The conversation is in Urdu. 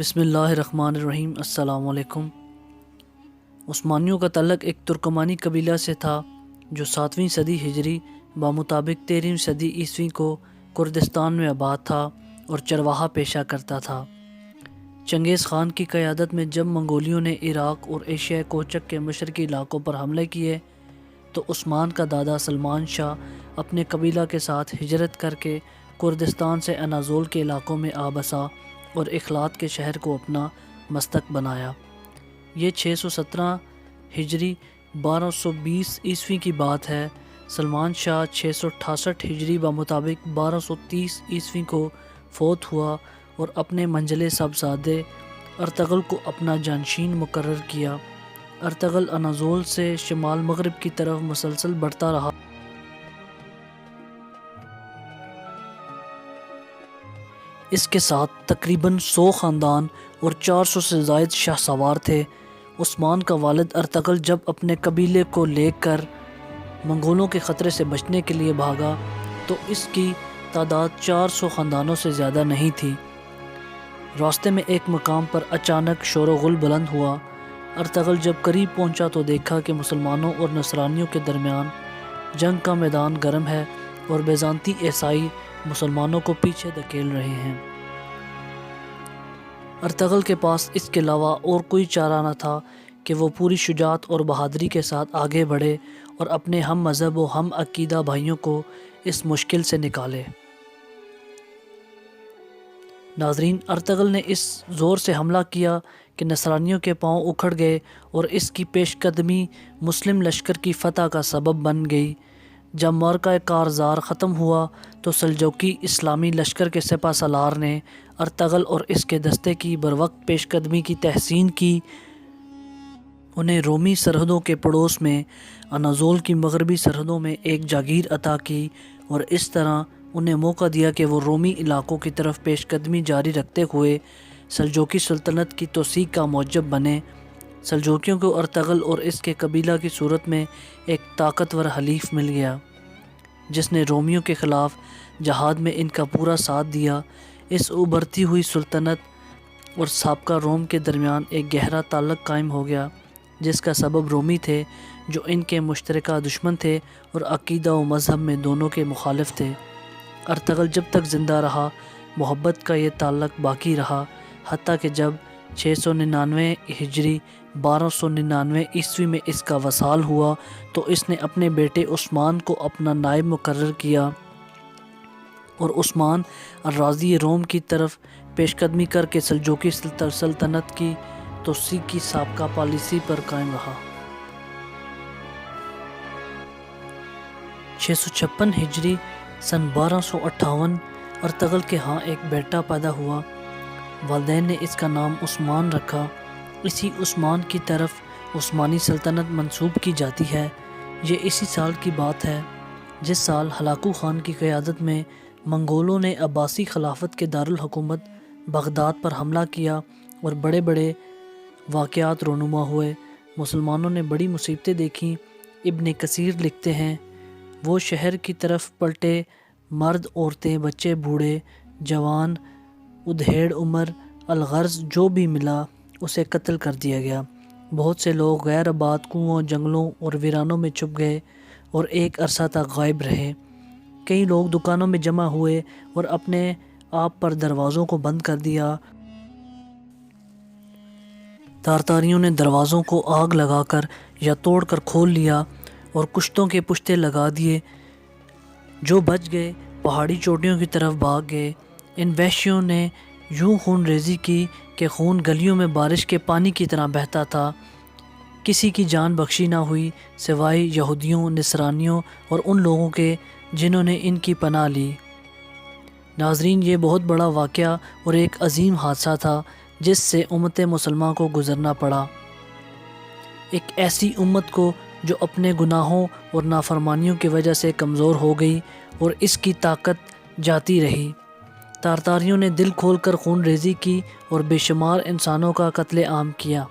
بسم اللہ الرحمن الرحیم۔ السلام علیکم۔ عثمانیوں کا تعلق ایک ترکمانی قبیلہ سے تھا جو 7ویں صدی ہجری بمطابق 13ویں صدی عیسوی کو کردستان میں آباد تھا اور چرواہا پیشہ کرتا تھا۔ چنگیز خان کی قیادت میں جب منگولیوں نے عراق اور ایشیا کوچک کے مشرقی علاقوں پر حملے کیے تو عثمان کا دادا سلمان شاہ اپنے قبیلہ کے ساتھ ہجرت کر کے کردستان سے اناضول کے علاقوں میں آ بسا اور اخلاط کے شہر کو اپنا مستق بنایا۔ یہ 617 ہجری 1220 عیسوی کی بات ہے۔ سلمان شاہ 668 ہجری بمطابق 1230 عیسوی کو فوت ہوا اور اپنے منجلے صاحبزادے ارطغرل کو اپنا جانشین مقرر کیا۔ ارطغرل اناضول سے شمال مغرب کی طرف مسلسل بڑھتا رہا۔ اس کے ساتھ تقریباً 100 خاندان اور 400 سے زائد شاہ سوار تھے۔ عثمان کا والد ارطغرل جب اپنے قبیلے کو لے کر منگولوں کے خطرے سے بچنے کے لیے بھاگا تو اس کی تعداد 400 خاندانوں سے زیادہ نہیں تھی۔ راستے میں ایک مقام پر اچانک شور و غل بلند ہوا۔ ارطغرل جب قریب پہنچا تو دیکھا کہ مسلمانوں اور نصرانیوں کے درمیان جنگ کا میدان گرم ہے اور بیزانتی عیسائی مسلمانوں کو پیچھے دھکیل رہے ہیں۔ ارطغرل کے پاس اس کے علاوہ اور کوئی چارہ نہ تھا کہ وہ پوری شجاعت اور بہادری کے ساتھ آگے بڑھے اور اپنے ہم مذہب و ہم عقیدہ بھائیوں کو اس مشکل سے نکالے۔ ناظرین، ارطغرل نے اس زور سے حملہ کیا کہ نصرانیوں کے پاؤں اکھڑ گئے اور اس کی پیش قدمی مسلم لشکر کی فتح کا سبب بن گئی۔ جب معرکہ کارزار ختم ہوا تو سلجوقی اسلامی لشکر کے سپہ سالار نے ارطغرل اور اس کے دستے کی بروقت پیش قدمی کی تحسین کی۔ انہیں رومی سرحدوں کے پڑوس میں اناضول کی مغربی سرحدوں میں ایک جاگیر عطا کی اور اس طرح انہیں موقع دیا کہ وہ رومی علاقوں کی طرف پیش قدمی جاری رکھتے ہوئے سلجوقی سلطنت کی توسیع کا موجب بنے۔ سلجوقیوں کو ارطغرل اور اس کے قبیلہ کی صورت میں ایک طاقتور حلیف مل گیا جس نے رومیوں کے خلاف جہاد میں ان کا پورا ساتھ دیا۔ اس ابھرتی ہوئی سلطنت اور سابقہ روم کے درمیان ایک گہرا تعلق قائم ہو گیا جس کا سبب رومی تھے جو ان کے مشترکہ دشمن تھے اور عقیدہ و مذہب میں دونوں کے مخالف تھے۔ ارطغرل جب تک زندہ رہا محبت کا یہ تعلق باقی رہا، حتیٰ کہ جب 699 ہجری 1299 عیسوی میں اس کا وصال ہوا تو اس نے اپنے بیٹے عثمان کو اپنا نائب مقرر کیا اور عثمان الرازی روم کی طرف پیش قدمی کر کے سلجوقی سلطنت کی توسیع کی سابقہ پالیسی پر قائم رہا۔ 656 ہجری سن 1258 ارطغرل کے ہاں ایک بیٹا پیدا ہوا۔ والدین نے اس کا نام عثمان رکھا۔ اسی عثمان کی طرف عثمانی سلطنت منسوب کی جاتی ہے۔ یہ اسی سال کی بات ہے جس سال ہلاکو خان کی قیادت میں منگولوں نے عباسی خلافت کے دارالحکومت بغداد پر حملہ کیا اور بڑے بڑے واقعات رونما ہوئے۔ مسلمانوں نے بڑی مصیبتیں دیکھیں۔ ابن کثیر لکھتے ہیں وہ شہر کی طرف پلٹے، مرد عورتیں بچے بوڑھے جوان ادھیڑ عمر الغرض جو بھی ملا اسے قتل کر دیا گیا۔ بہت سے لوگ غیر آباد کنوؤں جنگلوں اور ویرانوں میں چھپ گئے اور ایک عرصہ تک غائب رہے۔ کئی لوگ دکانوں میں جمع ہوئے اور اپنے آپ پر دروازوں کو بند کر دیا۔ تارتاریوں نے دروازوں کو آگ لگا کر یا توڑ کر کھول لیا اور کشتوں کے پشتے لگا دیے۔ جو بچ گئے پہاڑی چوٹیوں کی طرف بھاگ گئے۔ ان وحشیوں نے یوں خون ریزی کی کہ خون گلیوں میں بارش کے پانی کی طرح بہتا تھا۔ کسی کی جان بخشی نہ ہوئی سوائے یہودیوں، نصرانیوں اور ان لوگوں کے جنہوں نے ان کی پناہ لی۔ ناظرین، یہ بہت بڑا واقعہ اور ایک عظیم حادثہ تھا جس سے امت مسلمہ کو گزرنا پڑا۔ ایک ایسی امت کو جو اپنے گناہوں اور نافرمانیوں کی وجہ سے کمزور ہو گئی اور اس کی طاقت جاتی رہی۔ تارتاریوں نے دل کھول کر خون ریزی کی اور بے شمار انسانوں کا قتل عام کیا۔